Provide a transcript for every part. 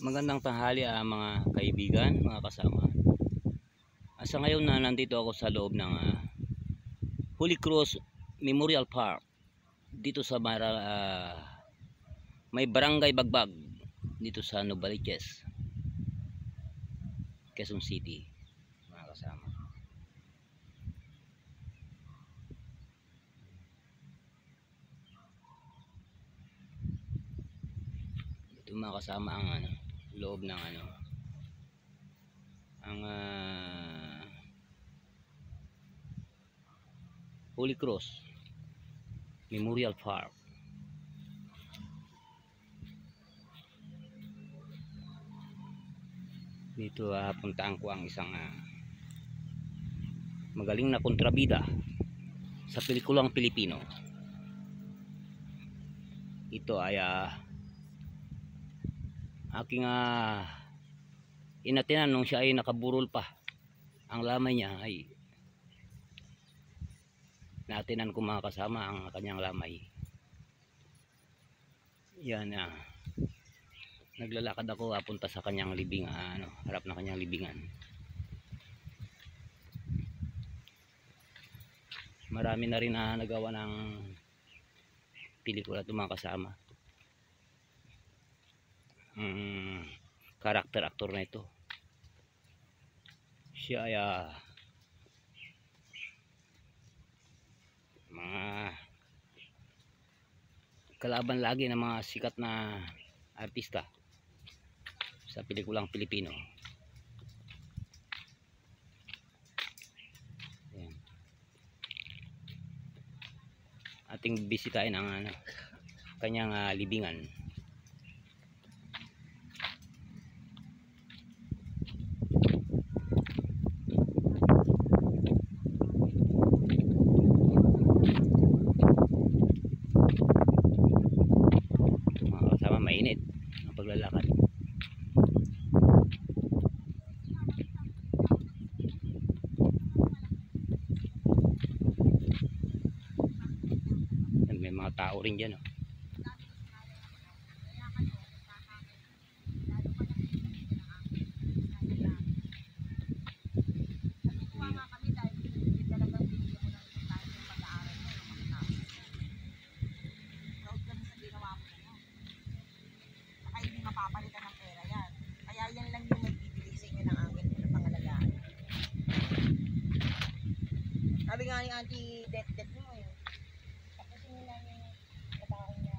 Magandang tanghali mga kaibigan, mga kasama. Sa ngayon na nandito ako sa loob ng Holy Cross Memorial Park dito sa may barangay Bagbag dito sa Novaliches, Quezon City, mga kasama. Ito mga kasama ang loob ng Holy Cross Memorial Park. Dito puntaan ko ang isang magaling na kontrabida sa pelikulang Pilipino. Ito ay aking inatinan nung siya ay nakaburol pa. Ang lamay niya ay natinan ko mga kasama ang kanyang lamay. Yan naglalakad ako punta sa kanyang libing, harap na kanyang libingan. Marami na rin nagawa ng pelikula ito mga kasama. Karakter aktor na ito. Siya ay mga kalaban lagi ng mga sikat na artista sa pelikulang Pilipino. Ayan. Ating bisitahin ang kanyang libingan. Mainit ang paglalakad. May mga tao rin dyan. Mapapalitan ng pera yan. Kaya yan lang yung magbibigay sa inyo ng angkin mo ng pangalagaan. Sabi nga ni Auntie det mo tapos yun lang yung trabaho niya.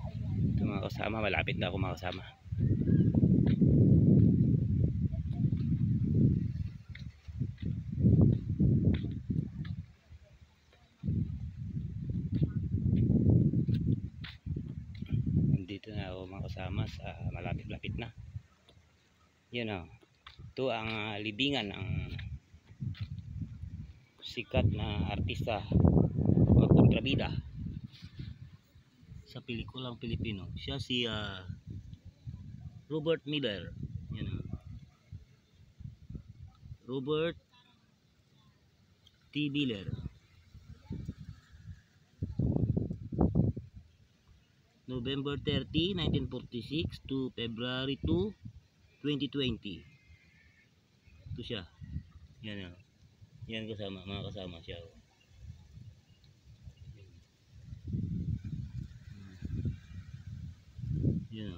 Ito mga kasama, malapit na ako mga kasama. Dito na ako mga kasama sa malapit-lapit na. Yan ito ang libingan ng sikat na artista o kontrabida sa pelikulang Pilipino. Siya si Robert Miller. Yan Robert T. Miller. November 30, 1946 to February 2, 2020. Ito siya. Yan yan kasama, mga kasama siya. Yan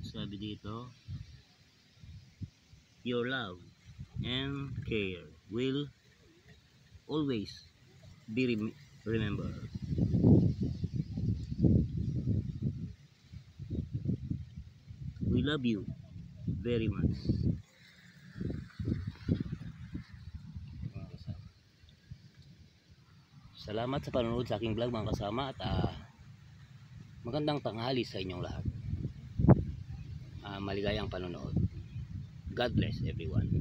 sabi dito, your love and care will always be remembered. We love you very much. Salamat sa panonood sa aking vlog mga kasama, at magandang tanghali sa inyong lahat. Maligayang panonood. God bless everyone.